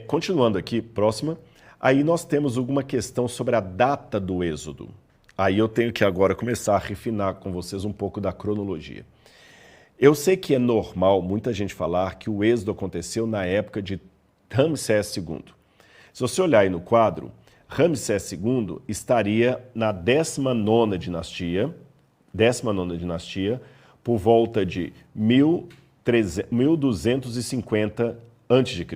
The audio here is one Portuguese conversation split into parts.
Continuando aqui, próxima. Aí nós temos alguma questão sobre a data do êxodo. Aí eu tenho que agora começar a refinar com vocês um pouco da cronologia. Eu sei que é normal muita gente falar que o êxodo aconteceu na época de Ramsés II. Se você olhar aí no quadro, Ramsés II estaria na 19ª dinastia, por volta de 1250 a.C.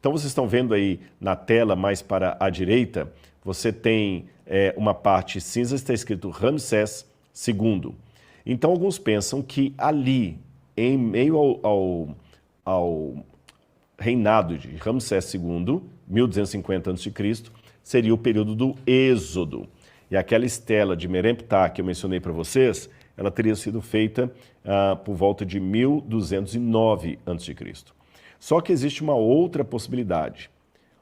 Então vocês estão vendo aí na tela, mais para a direita, você tem uma parte cinza, está escrito Ramsés II. Então alguns pensam que ali, em meio ao reinado de Ramsés II, 1250 a.C., seria o período do Êxodo. E aquela estela de Meremptah que eu mencionei para vocês, ela teria sido feita por volta de 1209 a.C. Só que existe uma outra possibilidade.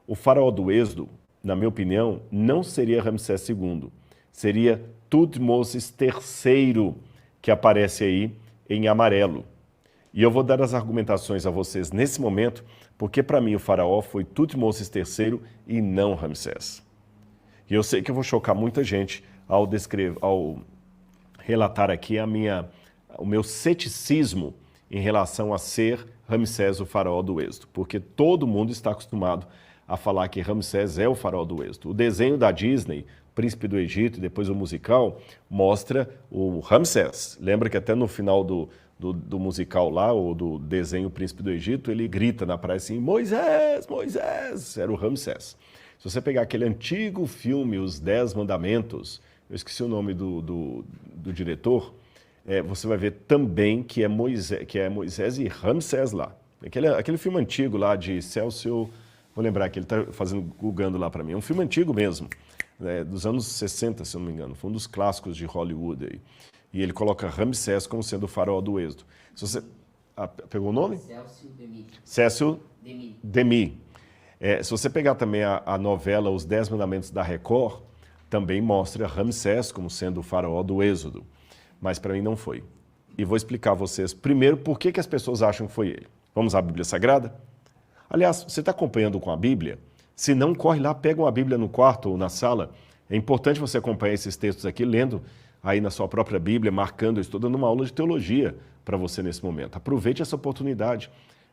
O faraó do Êxodo, na minha opinião, não seria Ramsés II, seria Tutmosis III, que aparece aí em amarelo. E eu vou dar as argumentações a vocês nesse momento, porque para mim o faraó foi Tutmosis III e não Ramsés. E eu sei que eu vou chocar muita gente ao relatar aqui o meu ceticismo em relação a ser Ramsés o faraó do Êxodo, porque todo mundo está acostumado a falar que Ramsés é o faraó do Êxodo. O desenho da Disney, Príncipe do Egito, e depois o musical, mostra o Ramsés. Lembra que até no final do musical lá, ou do desenho Príncipe do Egito, ele grita na praia assim, Moisés, Moisés, era o Ramsés. Se você pegar aquele antigo filme, Os 10 Mandamentos, eu esqueci o nome do diretor, você vai ver também que é Moisés e Ramsés lá. Aquele filme antigo lá de Celso, vou lembrar que ele está googando lá para mim, é um filme antigo mesmo, dos anos 60, se eu não me engano, foi um dos clássicos de Hollywood aí. E ele coloca Ramsés como sendo o faraó do Êxodo. Se você pegou o nome? Cécio Demy. Se você pegar também a novela Os 10 Mandamentos da Record, também mostra Ramsés como sendo o faraó do Êxodo. Mas para mim não foi. E vou explicar a vocês primeiro por que as pessoas acham que foi ele. Vamos à Bíblia Sagrada? Aliás, você está acompanhando com a Bíblia? Se não, corre lá, pega uma Bíblia no quarto ou na sala. É importante você acompanhar esses textos aqui, lendo aí na sua própria Bíblia, marcando. Eu estou dando uma aula de teologia para você nesse momento. Aproveite essa oportunidade.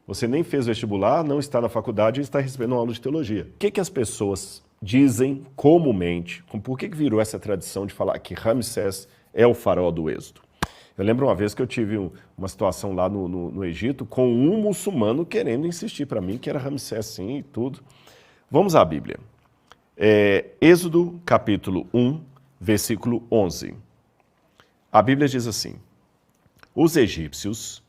Você nem fez vestibular, não está na faculdade e está recebendo uma aula de teologia. O que as pessoas dizem comumente? Por que virou essa tradição de falar que Ramsés é o faraó do Êxodo? Eu lembro uma vez que eu tive uma situação lá no Egito com um muçulmano querendo insistir para mim que era Ramsés sim e tudo. Vamos à Bíblia. Êxodo capítulo 1, versículo 11. A Bíblia diz assim: os egípcios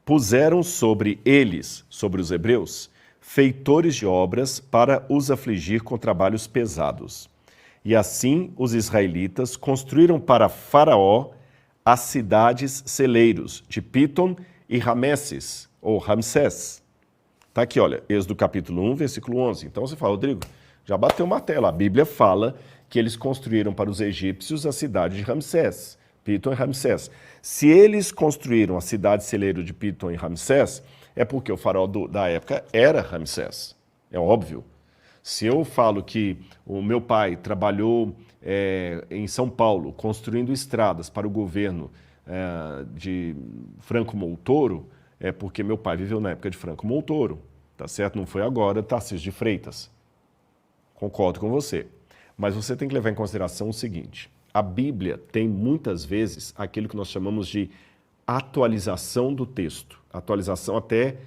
puseram sobre eles, sobre os hebreus, feitores de obras para os afligir com trabalhos pesados. E assim os israelitas construíram para Faraó as cidades celeiros de Pitom e Ramesses, ou Ramsés. Está aqui, olha, Êxodo capítulo 1, versículo 11. Então você fala, Rodrigo, já bateu o martelo. A Bíblia fala que eles construíram para os egípcios a cidade de Ramsés, Pitom e Ramsés. Se eles construíram a cidade celeiro de Pitom e Ramsés, é porque o faraó da época era Ramsés. É óbvio. Se eu falo que o meu pai trabalhou em São Paulo, construindo estradas para o governo de Franco Montoro, é porque meu pai viveu na época de Franco Montoro, tá certo? Não foi agora Tarcísio de Freitas. Concordo com você. Mas você tem que levar em consideração o seguinte: a Bíblia tem muitas vezes aquilo que nós chamamos de atualização do texto, atualização até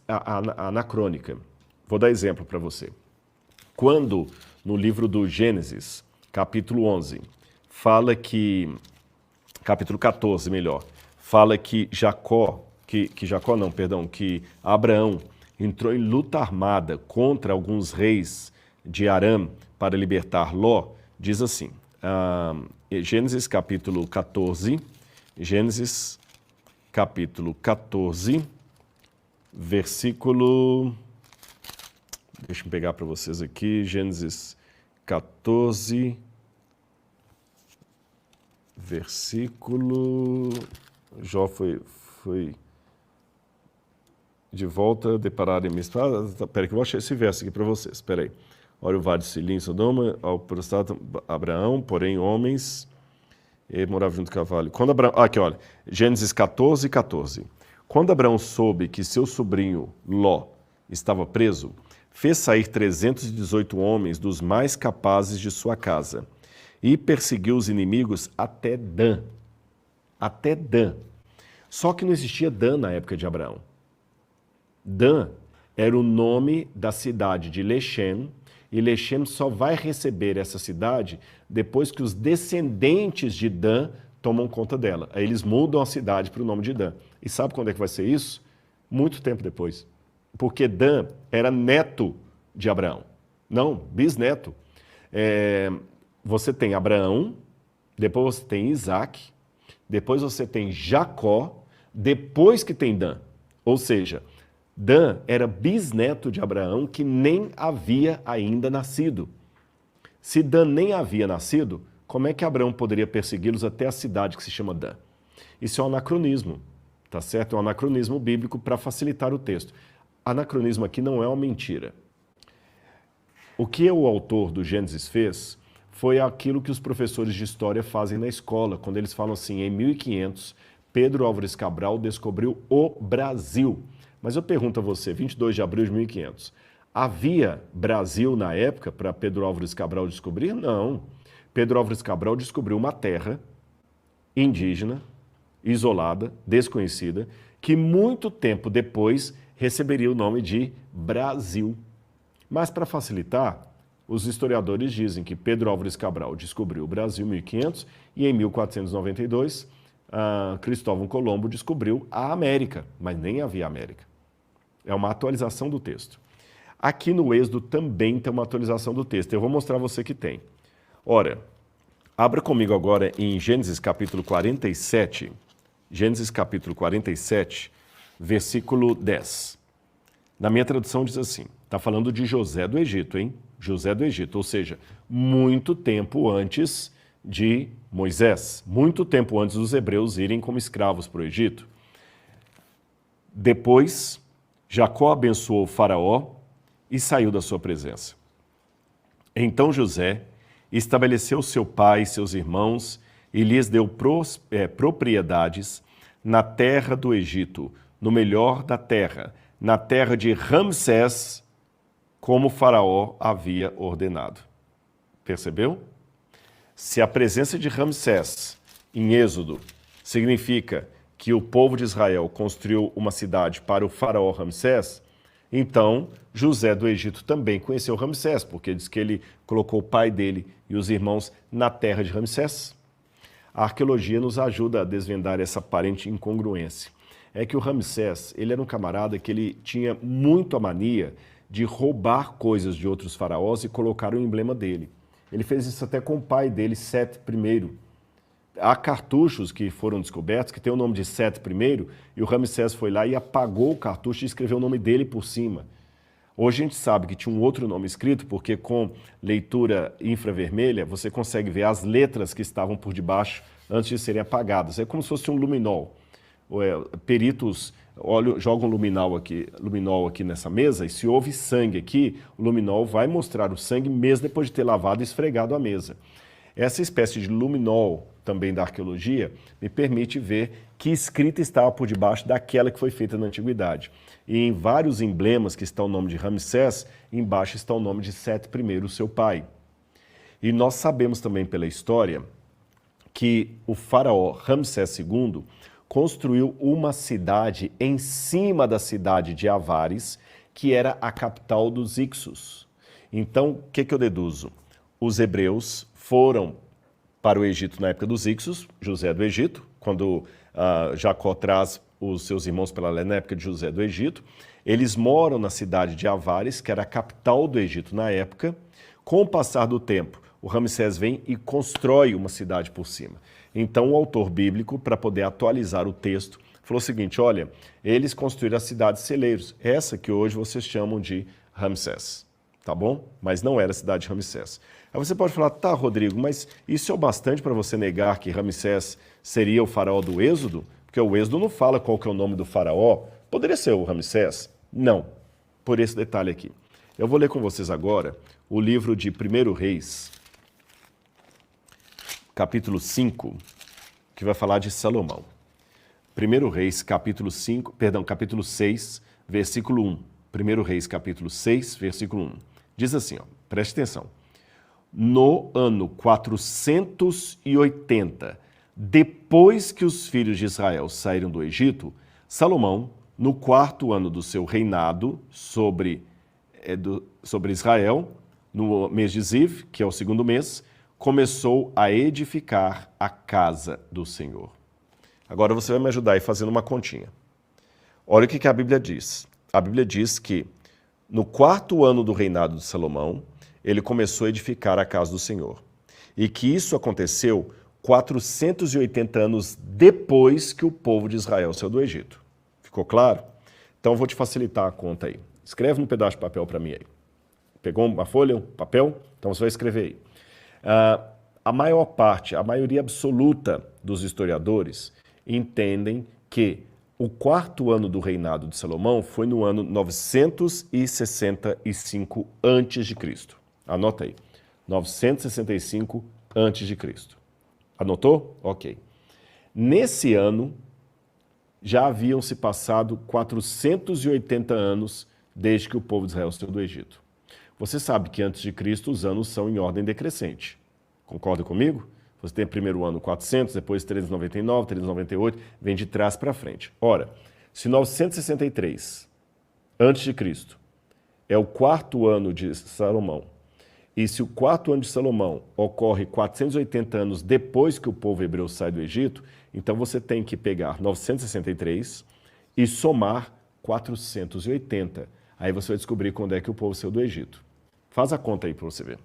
anacrônica. Vou dar exemplo para você. Quando, no livro do Gênesis, capítulo 11, fala que, capítulo 14, melhor, fala que que Abraão entrou em luta armada contra alguns reis de Arã para libertar Ló, diz assim, Gênesis capítulo 14, versículo... Deixa eu pegar para vocês aqui, Gênesis 14, versículo... de volta, depararem minha espada. Espera que eu vou achar esse verso aqui para vocês. Espera aí. Olha o vale de Silim, Sodoma, ao prostrado Abraão, porém homens, e morava junto com o cavalo. Quando Abraão, aqui olha, Gênesis 14, 14. Quando Abraão soube que seu sobrinho Ló estava preso, fez sair 318 homens dos mais capazes de sua casa e perseguiu os inimigos até Dan. Até Dan. Só que não existia Dan na época de Abraão. Dan era o nome da cidade de Lechem, e Lechem só vai receber essa cidade depois que os descendentes de Dan tomam conta dela. Aí eles mudam a cidade para o nome de Dan. E sabe quando é que vai ser isso? Muito tempo depois. Porque Dan era neto de Abraão. Não, bisneto. Você tem Abraão, depois você tem Isaac, depois você tem Jacó, depois que tem Dan. Ou seja, Dan era bisneto de Abraão que nem havia ainda nascido. Se Dan nem havia nascido, como é que Abraão poderia persegui-los até a cidade que se chama Dan? Isso é um anacronismo, tá certo? É um anacronismo bíblico para facilitar o texto. Anacronismo aqui não é uma mentira. O que o autor do Gênesis fez foi aquilo que os professores de história fazem na escola, quando eles falam assim, em 1500, Pedro Álvares Cabral descobriu o Brasil. Mas eu pergunto a você, 22 de abril de 1500, havia Brasil na época para Pedro Álvares Cabral descobrir? Não. Pedro Álvares Cabral descobriu uma terra indígena, isolada, desconhecida, que muito tempo depois receberia o nome de Brasil. Mas para facilitar, os historiadores dizem que Pedro Álvares Cabral descobriu o Brasil em 1500 e em 1492 Cristóvão Colombo descobriu a América, mas nem havia América. É uma atualização do texto. Aqui no Êxodo também tem uma atualização do texto. Eu vou mostrar a você que tem. Ora, abra comigo agora em Gênesis capítulo 47, Gênesis capítulo 47, versículo 10. Na minha tradução diz assim, está falando de José do Egito, hein? José do Egito, ou seja, muito tempo antes de Moisés, muito tempo antes dos hebreus irem como escravos para o Egito. Depois, Jacó abençoou o faraó e saiu da sua presença. Então José estabeleceu seu pai e seus irmãos e lhes deu propriedades na terra do Egito, no melhor da terra, na terra de Ramsés, como o faraó havia ordenado. Percebeu? Se a presença de Ramsés em Êxodo significa que o povo de Israel construiu uma cidade para o faraó Ramsés, então José do Egito também conheceu Ramsés, porque diz que ele colocou o pai dele e os irmãos na terra de Ramsés. A arqueologia nos ajuda a desvendar essa aparente incongruência. É que o Ramsés, ele era um camarada que ele tinha muito a mania de roubar coisas de outros faraós e colocar o emblema dele. Ele fez isso até com o pai dele, Sete I. Há cartuchos que foram descobertos que tem o nome de Sete I e o Ramsés foi lá e apagou o cartucho e escreveu o nome dele por cima. Hoje a gente sabe que tinha um outro nome escrito porque com leitura infravermelha você consegue ver as letras que estavam por debaixo antes de serem apagadas. É como se fosse um luminol. Peritos jogam luminol aqui nessa mesa e se houve sangue aqui, o luminol vai mostrar o sangue mesmo depois de ter lavado e esfregado a mesa. Essa espécie de luminol também da arqueologia me permite ver que escrita estava por debaixo daquela que foi feita na antiguidade. E em vários emblemas que está o nome de Ramsés, embaixo está o nome de Sete I, o seu pai. E nós sabemos também pela história que o faraó Ramsés II construiu uma cidade em cima da cidade de Avares, que era a capital dos Ixos. Então, o que eu deduzo? Os hebreus foram para o Egito na época dos Ixos, José do Egito, quando Jacó traz os seus irmãos para lá na época de José do Egito. Eles moram na cidade de Avares, que era a capital do Egito na época. Com o passar do tempo, o Ramsés vem e constrói uma cidade por cima. Então, o autor bíblico, para poder atualizar o texto, falou o seguinte, olha, eles construíram a cidade de celeiros, essa que hoje vocês chamam de Ramsés, tá bom? Mas não era a cidade de Ramsés. Aí você pode falar, tá, Rodrigo, mas isso é o bastante para você negar que Ramsés seria o faraó do Êxodo? Porque o Êxodo não fala qual que é o nome do faraó, Poderia ser o Ramsés? Não, por esse detalhe aqui. Eu vou ler com vocês agora o livro de 1 Reis, capítulo 5, que vai falar de Salomão. 1 Reis, capítulo 6, versículo 1. 1 Reis, capítulo 6, versículo 1. Diz assim, ó, preste atenção. No ano 480, depois que os filhos de Israel saíram do Egito, Salomão, no 4º ano do seu reinado sobre Israel, no mês de Ziv, que é o 2º mês, começou a edificar a casa do Senhor. Agora você vai me ajudar aí fazendo uma continha. Olha o que a Bíblia diz. A Bíblia diz que no 4º ano do reinado de Salomão, ele começou a edificar a casa do Senhor. E que isso aconteceu 480 anos depois que o povo de Israel saiu do Egito. Ficou claro? Então eu vou te facilitar a conta aí. Escreve num pedaço de papel para mim aí. Pegou uma folha, um papel? Então você vai escrever aí. A maior parte, a maioria absoluta dos historiadores entendem que o 4º ano do reinado de Salomão foi no ano 965 a.C. Anota aí. 965 a.C. Anotou? Ok. Nesse ano, já haviam se passado 480 anos desde que o povo de Israel saiu do Egito. Você sabe que antes de Cristo os anos são em ordem decrescente. Concorda comigo? Você tem primeiro ano 400, depois 399, 398, vem de trás para frente. Ora, se 963 a.C. é o 4º ano de Salomão, e se o 4º ano de Salomão ocorre 480 anos depois que o povo hebreu sai do Egito, então você tem que pegar 963 e somar 480. Aí você vai descobrir quando é que o povo saiu do Egito. Faz a conta aí para você ver.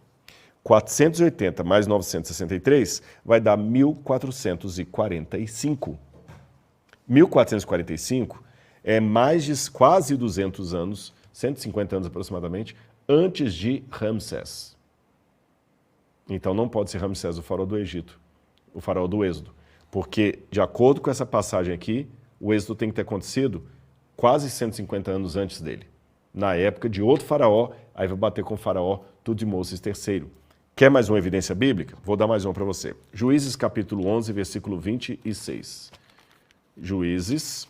480 mais 963 vai dar 1445. 1445 é mais de quase 200 anos, 150 anos aproximadamente, antes de Ramsés. Então não pode ser Ramsés o faraó do Egito, o faraó do Êxodo. Porque, de acordo com essa passagem aqui, o Êxodo tem que ter acontecido quase 150 anos antes dele. Na época de outro faraó, aí vai bater com o faraó Tutmoses III. Quer mais uma evidência bíblica? Vou dar mais uma para você. Juízes capítulo 11, versículo 26. Juízes,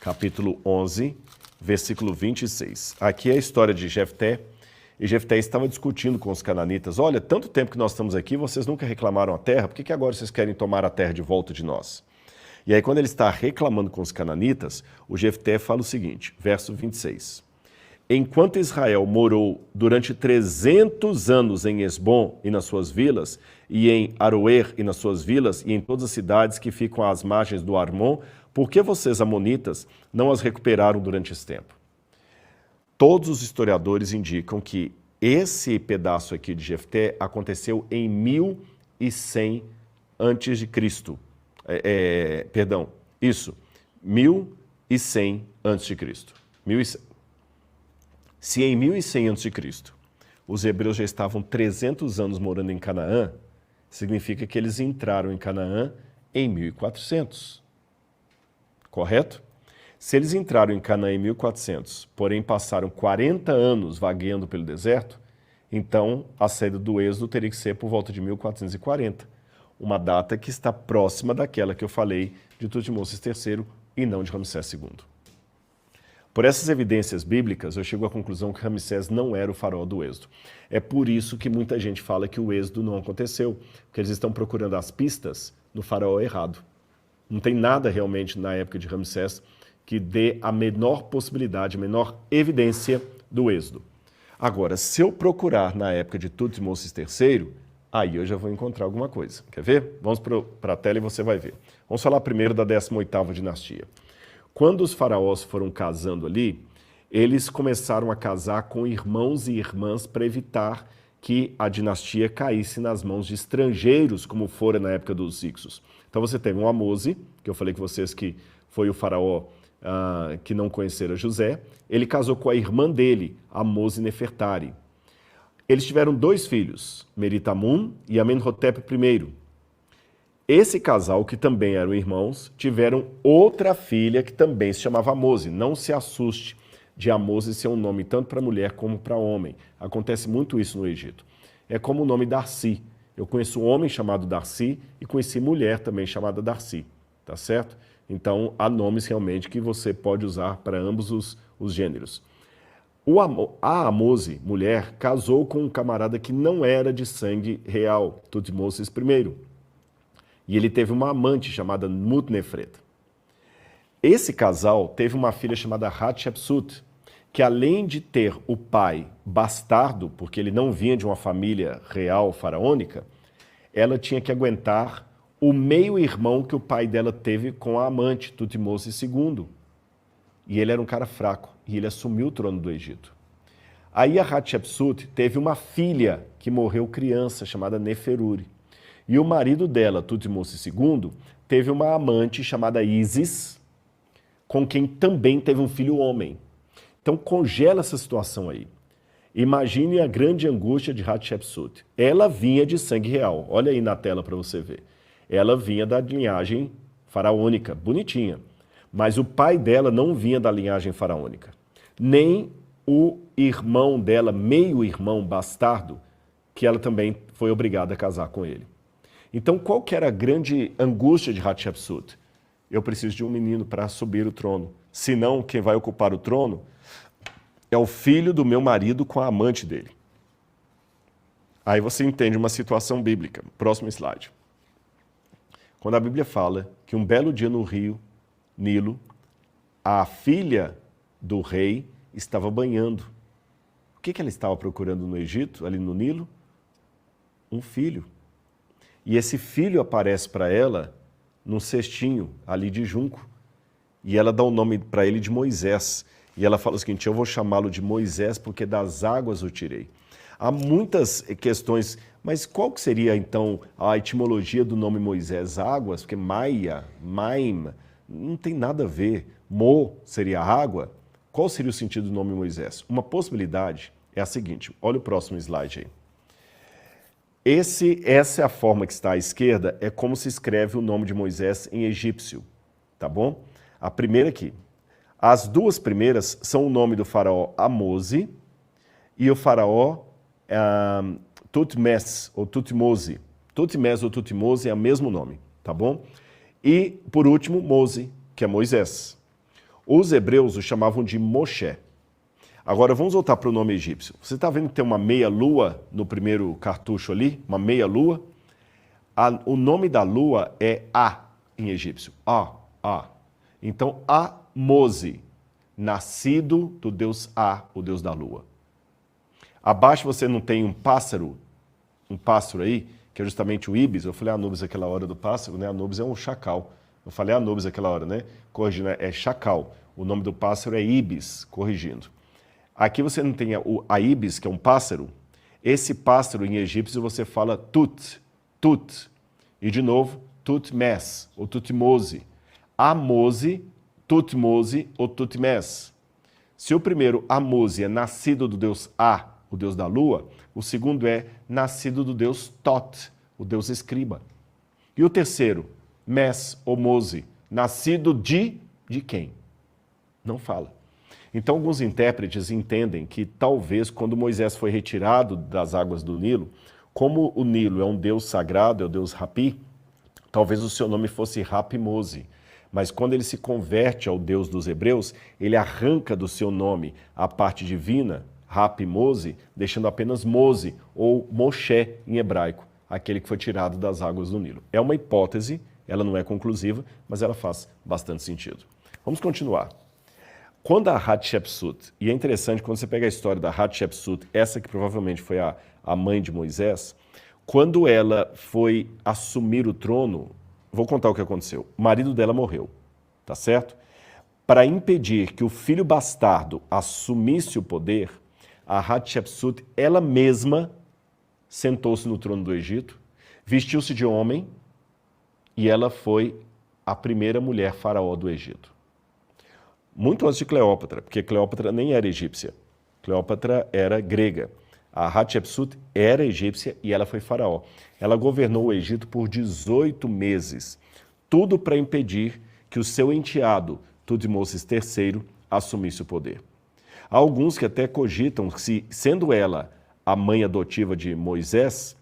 capítulo 11, versículo 26. Aqui é a história de Jefté. E Jefté estava discutindo com os cananitas. Olha, tanto tempo que nós estamos aqui, vocês nunca reclamaram a terra, por que agora vocês querem tomar a terra de volta de nós? E aí quando ele está reclamando com os cananitas, o Jefté fala o seguinte, verso 26. Enquanto Israel morou durante 300 anos em Esbom e nas suas vilas, e em Aroer e nas suas vilas, e em todas as cidades que ficam às margens do Armon, por que vocês, amonitas, não as recuperaram durante esse tempo? Todos os historiadores indicam que esse pedaço aqui de Jefté aconteceu em 1100 a.C. Perdão, isso, 1100 a.C. 1100. Se em 1100 a.C. os hebreus já estavam 300 anos morando em Canaã, significa que eles entraram em Canaã em 1400. Correto? Se eles entraram em Canaã em 1400, porém passaram 40 anos vagueando pelo deserto, então a saída do Êxodo teria que ser por volta de 1440, uma data que está próxima daquela que eu falei de Tutmoses III e não de Ramsés II. Por essas evidências bíblicas, eu chego à conclusão que Ramsés não era o faraó do Êxodo. É por isso que muita gente fala que o Êxodo não aconteceu, porque eles estão procurando as pistas no faraó errado. Não tem nada realmente na época de Ramsés que dê a menor possibilidade, a menor evidência do Êxodo. Agora, se eu procurar na época de Tutmoses III, aí eu já vou encontrar alguma coisa. Quer ver? Vamos para a tela e você vai ver. Vamos falar primeiro da 18ª dinastia. Quando os faraós foram casando ali, eles começaram a casar com irmãos e irmãs para evitar que a dinastia caísse nas mãos de estrangeiros, como fora na época dos Hicsos. Então você teve um Amose, que eu falei com vocês que foi o faraó que não conhecera José. Ele casou com a irmã dele, Amose Nefertari. Eles tiveram 2 filhos, Meritamun e Amenhotep I. Esse casal, que também eram irmãos, tiveram outra filha que também se chamava Amose. Não se assuste de Amose ser um nome tanto para mulher como para homem. Acontece muito isso no Egito. É como o nome Darcy. Eu conheço um homem chamado Darcy e conheci mulher também chamada Darcy, tá certo? Então, há nomes realmente que você pode usar para ambos os gêneros. A Amose, mulher, casou com um camarada que não era de sangue real, Tutmoses I. E ele teve uma amante chamada Mutnefret. Esse casal teve uma filha chamada Hatshepsut, que além de ter o pai bastardo, porque ele não vinha de uma família real faraônica, ela tinha que aguentar o meio-irmão que o pai dela teve com a amante, Tutmoses II. E ele era um cara fraco, e ele assumiu o trono do Egito. Aí a Hatshepsut teve uma filha que morreu criança, chamada Neferuri. E o marido dela, Tutmoses II, teve uma amante chamada Isis, com quem também teve um filho homem. Então congela essa situação aí. Imagine a grande angústia de Hatshepsut. Ela vinha de sangue real. Olha aí na tela para você ver. Ela vinha da linhagem faraônica, bonitinha. Mas o pai dela não vinha da linhagem faraônica. Nem o irmão dela, meio-irmão bastardo, que ela também foi obrigada a casar com ele. Então, qual que era a grande angústia de Hatshepsut? Eu preciso de um menino para subir o trono. Senão, quem vai ocupar o trono é o filho do meu marido com a amante dele. Aí você entende uma situação bíblica. Próximo slide. Quando a Bíblia fala que um belo dia no rio Nilo, a filha do rei estava banhando. O que ela estava procurando no Egito, ali no Nilo? Um filho. E esse filho aparece para ela num cestinho ali de junco. E ela dá o nome para ele de Moisés. E ela fala o seguinte: eu vou chamá-lo de Moisés porque das águas o tirei. Há muitas questões, mas qual que seria então a etimologia do nome Moisés? Águas, porque Maia, Maim, não tem nada a ver. Mo seria água. Qual seria o sentido do nome Moisés? Uma possibilidade é a seguinte, olha o próximo slide aí. Essa é a forma que está à esquerda, é como se escreve o nome de Moisés em egípcio, tá bom? A primeira aqui. As duas primeiras são o nome do faraó Amose e o faraó Tutmés ou Tutmose. Tutmés ou Tutmose é o mesmo nome, tá bom? E, por último, Mose, que é Moisés. Os hebreus o chamavam de Moshe. Agora, vamos voltar para o nome egípcio. Você está vendo que tem uma meia-lua no primeiro cartucho ali? Uma meia-lua? O nome da lua é A, em egípcio. A. Então, Amose, nascido do deus A, o deus da lua. Abaixo você não tem um pássaro aí, que é justamente o Ibis. Eu falei Anubis aquela hora do pássaro, né? Anubis é um chacal. Eu falei Anubis aquela hora, né? Corrigindo, é chacal. O nome do pássaro é Ibis, corrigindo. Aqui você não tem a Ibis, que é um pássaro. Esse pássaro em egípcio você fala Tut. E de novo, Tutmés, ou Tutmose. Amose, Tutmose ou Tutmés. Se o primeiro, Amose, é nascido do deus A, o deus da lua, o segundo é nascido do deus Tot, o deus escriba. E o terceiro, Mes ou Mose, nascido de quem? Não fala. Então, alguns intérpretes entendem que talvez quando Moisés foi retirado das águas do Nilo, como o Nilo é um deus sagrado, é o deus Rapi, talvez o seu nome fosse Rapi-Mose. Mas quando ele se converte ao Deus dos hebreus, ele arranca do seu nome a parte divina, Rapi-Mose, deixando apenas Mose, ou Moshe em hebraico, aquele que foi tirado das águas do Nilo. É uma hipótese, ela não é conclusiva, mas ela faz bastante sentido. Vamos continuar. Quando a Hatshepsut, e é interessante quando você pega a história da Hatshepsut, essa que provavelmente foi a mãe de Moisés, quando ela foi assumir o trono, vou contar o que aconteceu. O marido dela morreu, tá certo? Para impedir que o filho bastardo assumisse o poder, a Hatshepsut, ela mesma, sentou-se no trono do Egito, vestiu-se de homem e ela foi a primeira mulher faraó do Egito. Muito antes de Cleópatra, porque Cleópatra nem era egípcia. Cleópatra era grega. A Hatshepsut era egípcia e ela foi faraó. Ela governou o Egito por 18 meses. Tudo para impedir que o seu enteado, Tutmoses III, assumisse o poder. Há alguns que até cogitam que, sendo ela a mãe adotiva de Moisés,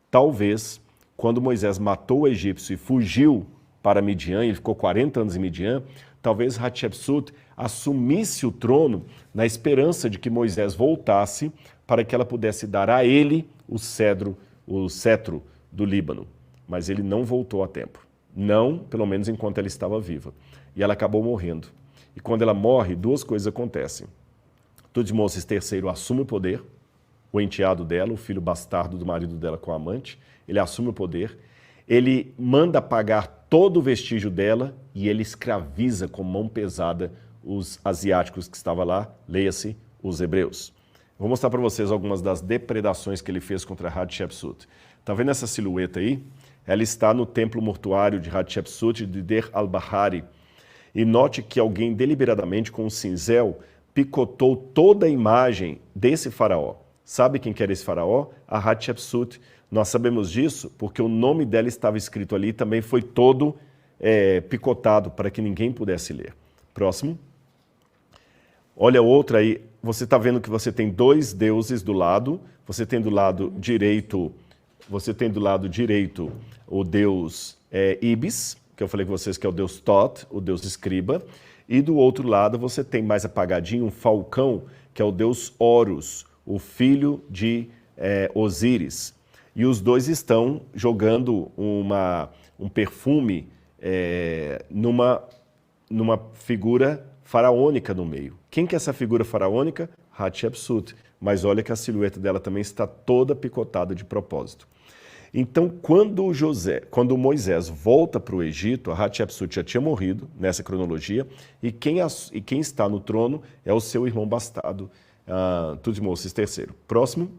talvez, quando Moisés matou o egípcio e fugiu para Midian, ele ficou 40 anos em Midian, talvez Hatshepsut assumisse o trono na esperança de que Moisés voltasse para que ela pudesse dar a ele o cetro do Líbano. Mas ele não voltou a tempo. Não, pelo menos enquanto ela estava viva. E ela acabou morrendo. E quando ela morre, duas coisas acontecem. Tutmoses III assume o poder, o enteado dela, o filho bastardo do marido dela com a amante, ele assume o poder, ele manda apagar todo o vestígio dela e ele escraviza com mão pesada os asiáticos que estavam lá, leia-se, os hebreus. Vou mostrar para vocês algumas das depredações que ele fez contra Hatshepsut. Está vendo essa silhueta aí? Ela está no templo mortuário de Hatshepsut de Deir al-Bahari. E note que alguém deliberadamente, com um cinzel, picotou toda a imagem desse faraó. Sabe quem que era esse faraó? A Hatshepsut. Nós sabemos disso porque o nome dela estava escrito ali e também foi todo picotado para que ninguém pudesse ler. Próximo. Olha outra aí. Você está vendo que você tem dois deuses do lado. Você tem do lado direito o deus Ibis, que eu falei com vocês que é o deus Tot, o deus escriba. E do outro lado você tem mais apagadinho um falcão, que é o deus Horus, o filho de Osíris. E os dois estão jogando um perfume numa figura faraônica no meio. Quem que é essa figura faraônica? Hatshepsut. Mas olha que a silhueta dela também está toda picotada de propósito. Então, quando Moisés volta para o Egito, a Hatshepsut já tinha morrido, nessa cronologia, e quem está no trono é o seu irmão bastardo, Tutmoses III. Próximo.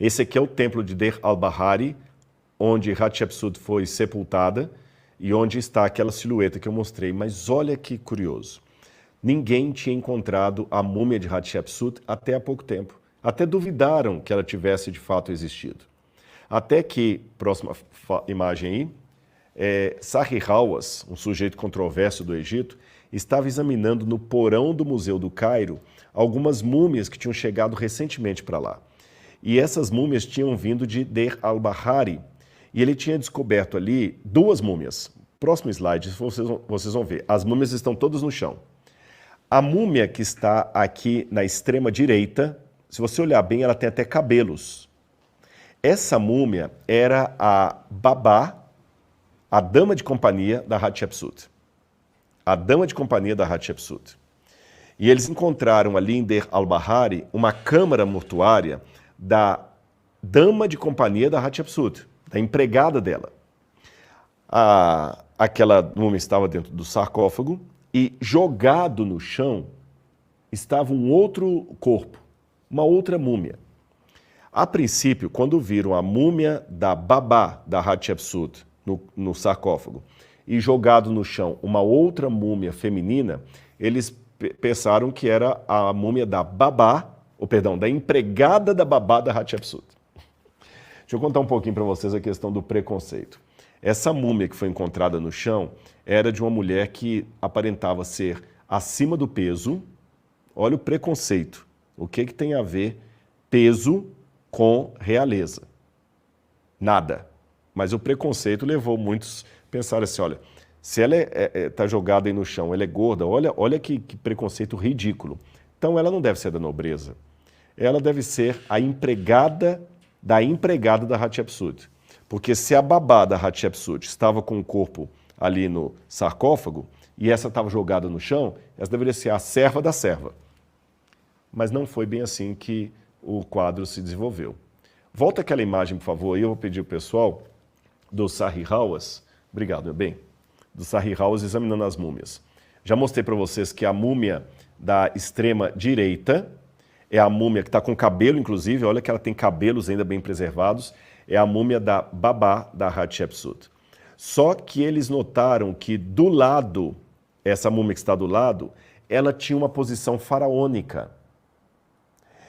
Esse aqui é o templo de Deir al-Bahari, onde Hatshepsut foi sepultada e onde está aquela silhueta que eu mostrei. Mas olha que curioso. Ninguém tinha encontrado a múmia de Hatshepsut até há pouco tempo. Até duvidaram que ela tivesse de fato existido. Até que, próxima imagem aí, Zahi Hawass, um sujeito controverso do Egito, estava examinando no porão do Museu do Cairo algumas múmias que tinham chegado recentemente para lá. E essas múmias tinham vindo de Deir al-Bahari. E ele tinha descoberto ali duas múmias. Próximo slide, vocês vão ver. As múmias estão todas no chão. A múmia que está aqui na extrema direita, se você olhar bem, ela tem até cabelos. Essa múmia era a babá, a dama de companhia da Hatshepsut. A dama de companhia da Hatshepsut. E eles encontraram ali em Deir al-Bahari uma câmara mortuária da dama de companhia da Hatshepsut, da empregada dela. Aquela múmia estava dentro do sarcófago e jogado no chão estava um outro corpo, uma outra múmia. A princípio, quando viram a múmia da babá da Hatshepsut no sarcófago e jogado no chão uma outra múmia feminina, eles pensaram que era a múmia da babá, da empregada da babá da Hatshepsut. Deixa eu contar um pouquinho para vocês a questão do preconceito. Essa múmia que foi encontrada no chão era de uma mulher que aparentava ser acima do peso. Olha o preconceito. O que tem a ver peso com realeza? Nada. Mas o preconceito levou muitos a pensar assim, olha, se ela está jogada aí no chão, ela é gorda, olha que preconceito ridículo. Então ela não deve ser da nobreza. Ela deve ser a empregada da Hatshepsut. Porque se a babá da Hatshepsut estava com o corpo ali no sarcófago e essa estava jogada no chão, essa deveria ser a serva da serva. Mas não foi bem assim que o quadro se desenvolveu. Volta aquela imagem, por favor, aí eu vou pedir ao pessoal do Zahi Hawass, obrigado, meu bem, do Zahi Hawass examinando as múmias. Já mostrei para vocês que a múmia da extrema direita é a múmia que está com cabelo, inclusive, olha que ela tem cabelos ainda bem preservados, é a múmia da babá da Hatshepsut. Só que eles notaram que do lado, essa múmia que está do lado, ela tinha uma posição faraônica.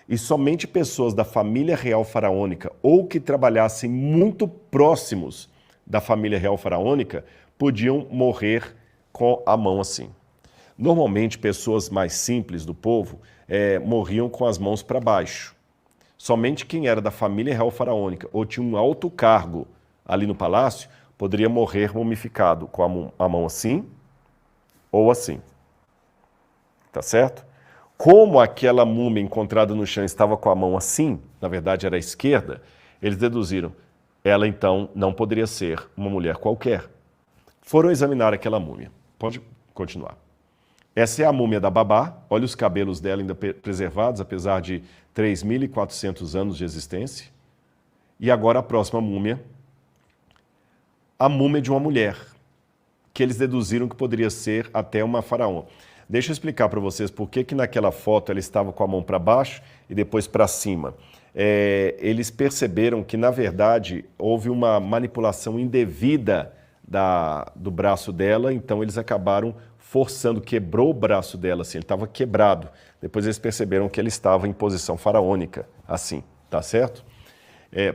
e somente pessoas da família real faraônica ou que trabalhassem muito próximos da família real faraônica podiam morrer com a mão assim. Normalmente, pessoas mais simples do povo morriam com as mãos para baixo. Somente quem era da família real faraônica ou tinha um alto cargo ali no palácio poderia morrer mumificado com a mão assim ou assim. Tá certo? Como aquela múmia encontrada no chão estava com a mão assim, na verdade era a esquerda, eles deduziram, ela então não poderia ser uma mulher qualquer. Foram examinar aquela múmia. Pode continuar. Essa é a múmia da Babá, olha os cabelos dela ainda preservados, apesar de 3.400 anos de existência. E agora a próxima múmia, a múmia de uma mulher, que eles deduziram que poderia ser até uma faraó. Deixa eu explicar para vocês por que naquela foto ela estava com a mão para baixo e depois para cima. Eles perceberam que, na verdade, houve uma manipulação indevida do braço dela, então eles acabaram forçando, quebrou o braço dela, assim, ele estava quebrado. Depois eles perceberam que ele estava em posição faraônica, assim, tá certo?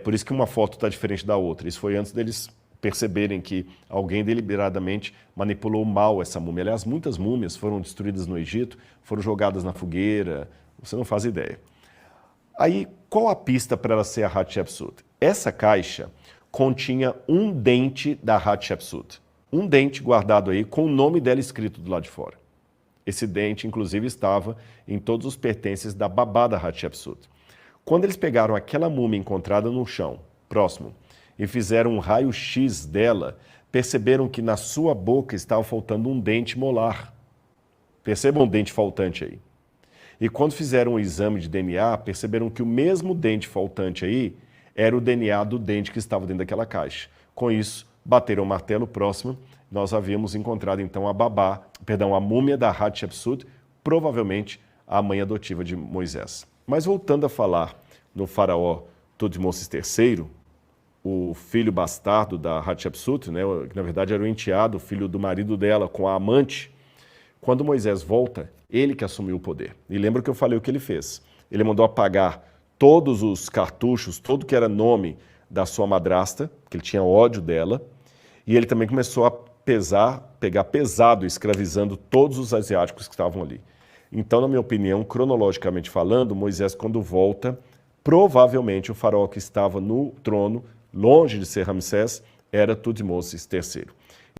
Por isso que uma foto está diferente da outra. Isso foi antes deles perceberem que alguém deliberadamente manipulou mal essa múmia. Aliás, muitas múmias foram destruídas no Egito, foram jogadas na fogueira, você não faz ideia. Aí, qual a pista para ela ser a Hatshepsut? Essa caixa continha um dente da Hatshepsut. Um dente guardado aí com o nome dela escrito do lado de fora. Esse dente, inclusive, estava em todos os pertences da babá da Hatshepsut. Quando eles pegaram aquela múmia encontrada no chão, próximo, e fizeram um raio-x dela, perceberam que na sua boca estava faltando um dente molar. Percebam o dente faltante aí. E quando fizeram um exame de DNA, perceberam que o mesmo dente faltante aí era o DNA do dente que estava dentro daquela caixa. Com isso, bateram o martelo próximo, nós havíamos encontrado então a múmia da Hatshepsut, provavelmente a mãe adotiva de Moisés. Mas voltando a falar no faraó Tutmosis III, o filho bastardo da Hatshepsut, né, que na verdade era o enteado, filho do marido dela com a amante, quando Moisés volta, ele que assumiu o poder. E lembra que eu falei o que ele fez? Ele mandou apagar todos os cartuchos, tudo que era nome da sua madrasta, que ele tinha ódio dela, e ele também começou a pegar pesado, escravizando todos os asiáticos que estavam ali. Então, na minha opinião, cronologicamente falando, Moisés, quando volta, provavelmente o faraó que estava no trono, longe de ser Ramsés, era Tutmosis III.